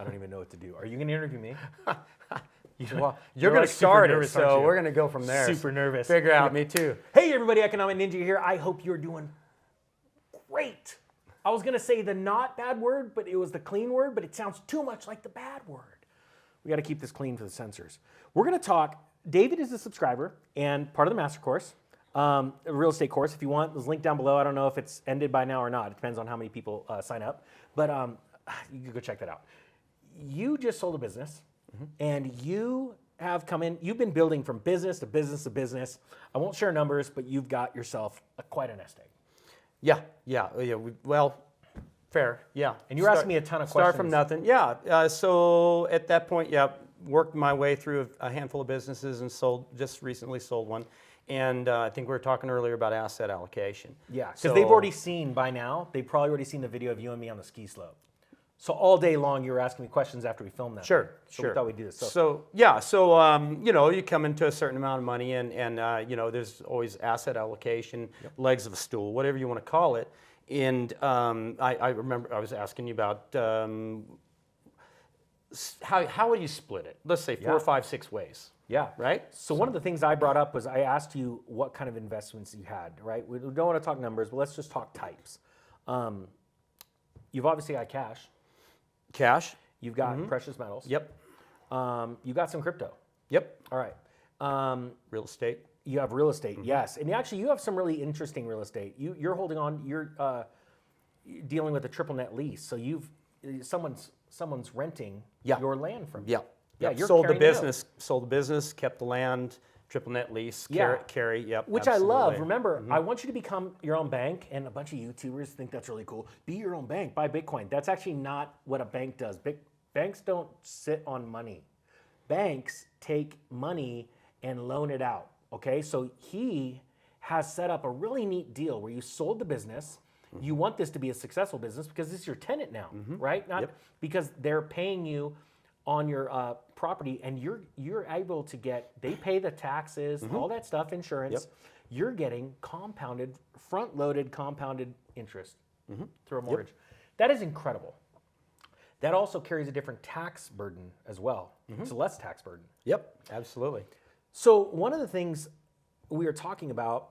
I don't even know what to do. Are you going to interview me? Well, you're going to start it, so we're going to go from there. Super nervous. Figure out. Me too. Hey, everybody, Economic Ninja here. I hope you're doing great. I was going to say the not bad word, but it was the clean word, but it sounds too much like the bad word. We got to keep this clean for the censors. We're going to talk. David is a subscriber and part of the master course, a real estate course. If you want, there's a link down below. I don't know if it's ended by now or not. It depends on how many people sign up. But you can go check that out. You just sold a business, and you have come in. You've been building from business to business to business. I won't share numbers, but you've got yourself quite a nest egg. Yeah. Well, fair. Yeah. And you were asking me a ton of questions. Start from nothing. Yeah. So at that point, worked my way through a handful of businesses and just recently sold one. And I think we were talking earlier about asset allocation. Yeah, because they've already seen by now, they've probably already seen the video of you and me on the ski slope. So all day long, you were asking me questions after we filmed that. Sure. We thought we'd do this. So you come into a certain amount of money and there's always asset allocation, legs of a stool, whatever you want to call it. And I remember I was asking you about how would you split it? Let's say 4, 5, 6 ways. Yeah. Right? So one of the things I brought up was I asked you what kind of investments you had, right? We don't want to talk numbers, but let's just talk types. You've obviously got cash. You've got precious metals. Yep. You got some crypto. Yep. All right. Real estate. You have real estate, yes. And you have some really interesting real estate. You're holding on, you're dealing with a triple net lease. So someone's renting your land from you. Yeah. You're sold the business, kept the land, triple net lease, carry, Which absolutely. I love. Remember, I want you to become your own bank, and a bunch of YouTubers think that's really cool. Be your own bank, buy Bitcoin. That's actually not what a bank does. Banks don't sit on money. Banks take money and loan it out, okay? So he has set up a really neat deal where you sold the business. You want this to be a successful business because this is your tenant now, right? Not because they're paying you on your property, and you're able to get, they pay the taxes, all that stuff, insurance. You're getting compounded, front-loaded compounded interest through a mortgage. That is incredible. That also carries a different tax burden as well. It's a less tax burden. Yep, absolutely. So one of the things we were talking about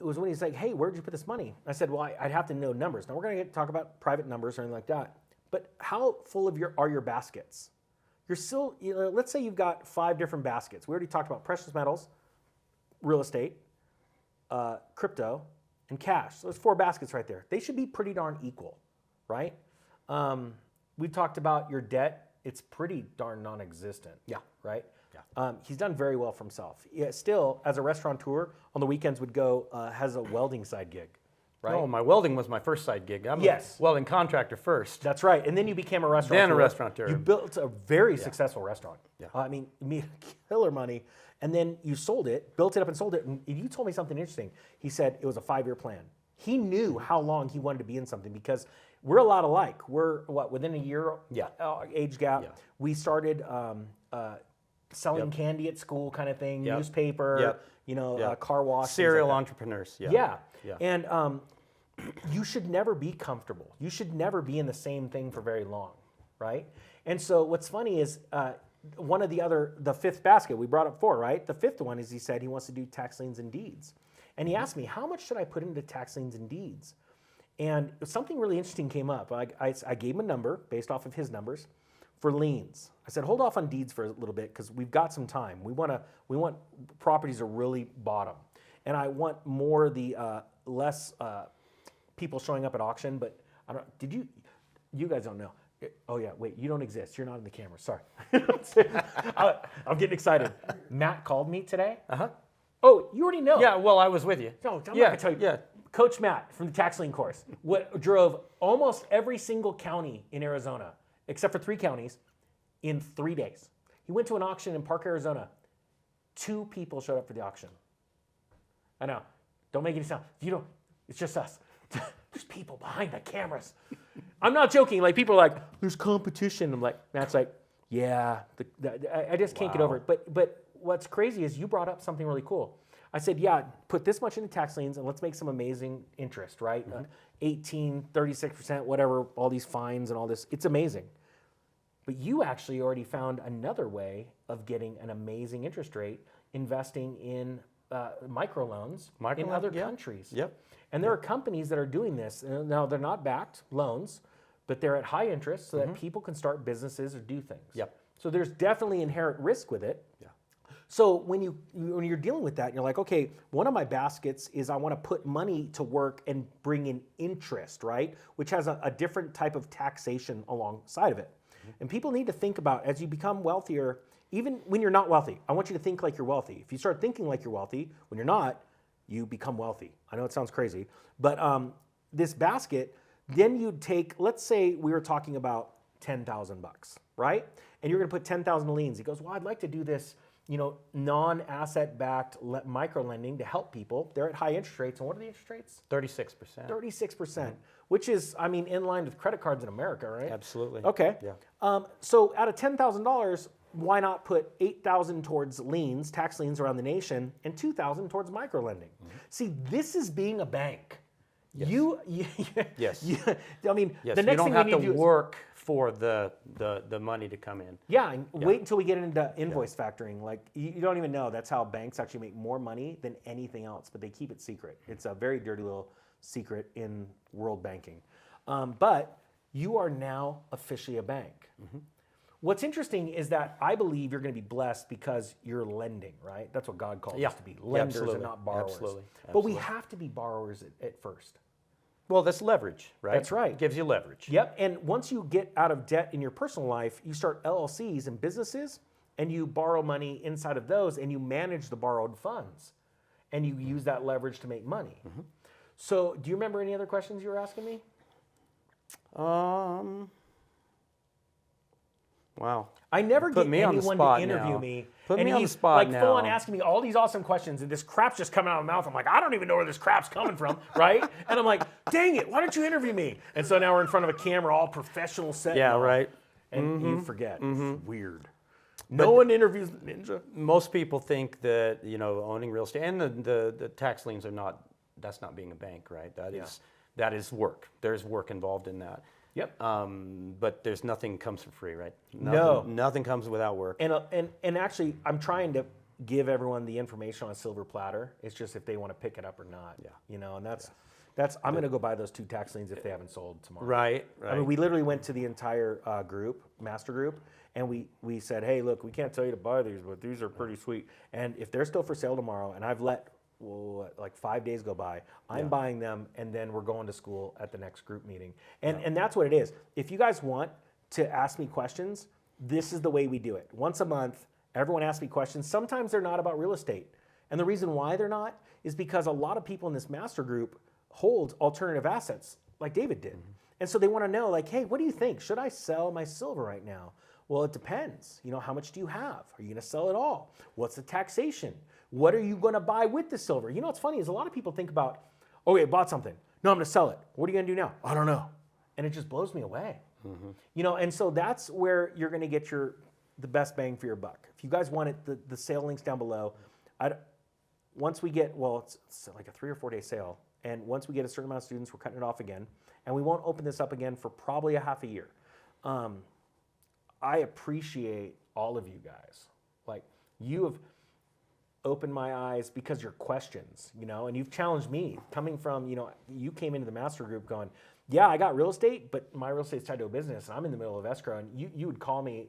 was when he's like, hey, where'd you put this money? I said, well, I'd have to know numbers. Now we're going to talk about private numbers or anything like that. But how full are your baskets? You're still, let's say you've got 5 different baskets. We already talked about precious metals, real estate, crypto, and cash. So there's 4 baskets right there. They should be pretty darn equal, right? We talked about your debt. It's pretty darn non-existent. Yeah. Right? Yeah. He's done very well for himself. Still, as a restaurateur, on the weekends would go, has a welding side gig. Right? No, my welding was my first side gig. I'm a welding contractor first. That's right. And then you became a restaurateur. Then a restaurateur. You built a very successful restaurant. Yeah. You made killer money. And then you sold it, built it up and sold it. And you told me something interesting. He said it was a 5-year plan. He knew how long he wanted to be in something because we're a lot alike. We're, within a year age gap. Yeah. We started selling candy at school kind of thing, newspaper, car wash. Serial entrepreneurs. Yeah. And you should never be comfortable. You should never be in the same thing for very long, right? And so what's funny is one of the 5th basket, we brought up 4, right? The 5th one is he said he wants to do tax liens and deeds. And he asked me, how much should I put into tax liens and deeds? And something really interesting came up. I gave him a number based off of his numbers for liens. I said, hold off on deeds for a little bit because we've got some time. We want properties to really bottom. And I want more the less people showing up at auction. But I don't. You guys don't know. Oh yeah, wait. You don't exist. You're not in the camera. Sorry. I'm getting excited. Matt called me today. Oh, you already know. Yeah. Well, I was with you. No, I'm not gonna tell you. Yeah. Coach Matt from the tax lien course drove almost every single county in Arizona, except for 3 counties, in 3 days. He went to an auction in Park, Arizona. 2 people showed up for the auction. I know. Don't make any sound. It's just us. There's people behind the cameras. I'm not joking. Like, people are like, there's competition. I'm like, Matt's like, yeah. I just can't get over it. But what's crazy is you brought up something really cool. I said, yeah, put this much into tax liens and let's make some amazing interest, right? 18, 36%, whatever, all these fines and all this. It's amazing. But you actually already found another way of getting an amazing interest rate investing in microloans in other countries. Yep. And there are companies that are doing this. Now, they're not backed loans, but they're at high interest so that people can start businesses or do things. Yep. So there's definitely inherent risk with it. Yeah. So when you're dealing with that, you're like, okay, one of my baskets is I want to put money to work and bring in interest, right? Which has a different type of taxation alongside of it. And people need to think about, as you become wealthier, even when you're not wealthy, I want you to think like you're wealthy. If you start thinking like you're wealthy, when you're not, you become wealthy. I know it sounds crazy, but this basket, then you'd take, let's say we were talking about $10,000, right? And you're gonna put 10,000 liens. He goes, well, I'd like to do this, non-asset-backed micro-lending to help people. They're at high interest rates, and what are the interest rates? 36%. 36%, which is, in line with credit cards in America, right? Absolutely. Okay. Yeah. So out of $10,000, why not put $8,000 towards liens, tax liens around the nation, and $2,000 towards micro-lending? See, this is being a bank. Yes. Yes. The next you thing don't we have need to to do work for the money to come in. and wait until we get into invoice factoring. Like, you don't even know. That's how banks actually make more money than anything else, but they keep it secret. It's a very dirty little secret in world banking. But you are now officially a bank. What's interesting is that I believe you're going to be blessed because you're lending, right? That's what God called us to be, lenders and not borrowers. Absolutely. But we have to be borrowers at first. Well, that's leverage, right? That's right. It gives you leverage. Yep, and once you get out of debt in your personal life, you start LLCs and businesses, and you borrow money inside of those, and you manage the borrowed funds, and you use that leverage to make money. So do you remember any other questions you were asking me? Wow. I never get me on the anyone spot to interview now. me. Put and me on the he's spot like now. full on asking me all these awesome questions, and this crap's just coming out of my mouth. I'm like, I don't even know where this crap's coming from, right? And I'm like, dang it, why don't you interview me? And so now we're in front of a camera, all professional set. Yeah, and all, right. And you forget. It's weird. No one interviews the ninja. Most people think that owning real estate and the tax liens are not. That's not being a bank, right? That is work. There's work involved in that. Yep. But there's nothing comes for free, right? Nothing comes without work. And actually, I'm trying to give everyone the information on a silver platter. It's just if they want to pick it up or not. Yeah. And that's I'm going to go buy those 2 tax liens if they haven't sold tomorrow. Right. We literally went to the entire master group, and we said, hey, look, we can't tell you to buy these, but these are pretty sweet. And if they're still for sale tomorrow, and I've let like 5 days go by, I'm buying them, and then we're going to school at the next group meeting. And that's what it is. If you guys want to ask me questions, this is the way we do it. Once a month, everyone asks me questions. Sometimes they're not about real estate. And the reason why they're not is because a lot of people in this master group hold alternative assets like David did. And so they want to know, like, hey, what do you think? Should I sell my silver right now? Well, it depends. How much do you have? Are you going to sell it all? What's the taxation? What are you going to buy with the silver? What's funny is a lot of people think about, okay, I bought something. No, I'm going to sell it. What are you going to do now? I don't know. And it just blows me away. And so that's where you're going to get the best bang for your buck. If you guys want it, the sale link's down below. Once we get, it's like a 3 or 4 day sale. And once we get a certain amount of students, we're cutting it off again. And we won't open this up again for probably a half a year. I appreciate all of you guys. Like, you have opened my eyes because your questions, and you've challenged me coming from, you came into the master group going, yeah, I got real estate, but my real estate's tied to a business, and I'm in the middle of escrow. And you would call me,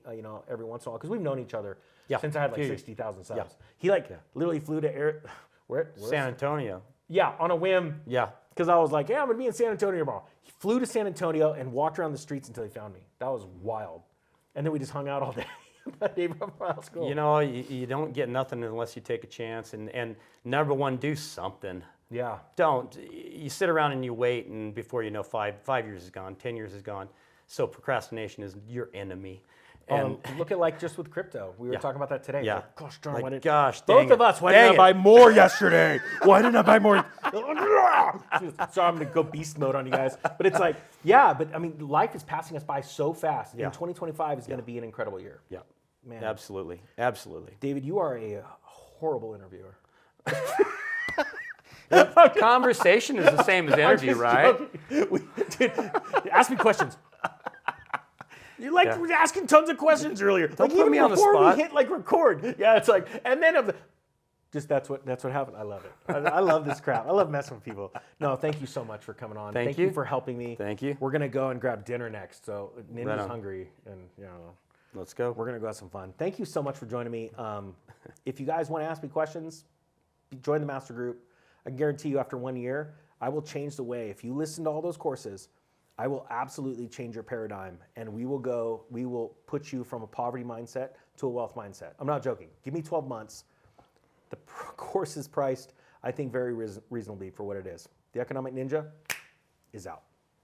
every once in a while, because we've known each other since I had like 60,000 subs. Yeah. He literally flew to where San Antonio. Yeah, on a whim. Yeah. Because I was like, yeah, I'm going to be in San Antonio tomorrow. He flew to San Antonio and walked around the streets until he found me. That was wild. And then we just hung out all day. That day before I was cool. You don't get nothing unless you take a chance. And number one, do something. Yeah. Don't. You sit around and you wait, and before you know, 5 years is gone, 10 years is gone. So procrastination is your enemy. And look at just with crypto. We were talking about that today. Yeah. Like, gosh darn, like, why didn't gosh, both dang of it. us, why Dang didn't I it. buy more yesterday? Why didn't I buy more? So I'm going to go beast mode on you guys. But it's like, life is passing us by so fast. Yeah. And 2025 is going to be an incredible year. Yeah. Man. Absolutely. David, you are a horrible interviewer. Conversation is the same as interview, right? Dude, ask me questions. You like were asking tons of questions earlier. Don't like put me on the before spot. we hit like record. Yeah, it's like, and then just that's what happened. I love it. I love this crap. I love messing with people. No, thank you so much for coming on. Thank you you for helping me. Thank you. We're gonna go and grab dinner next. So Right Ninja's on. hungry, and you know, Let's go. we're gonna go have some fun. Thank you so much for joining me. If you guys want to ask me questions, join the master group. I guarantee you, after 1 year, I will change the way. If you listen to all those courses, I will absolutely change your paradigm, and we will put you from a poverty mindset to a wealth mindset. I'm not joking. Give me 12 months. The course is priced, I think, very reasonably for what it is. The Economic Ninja is out.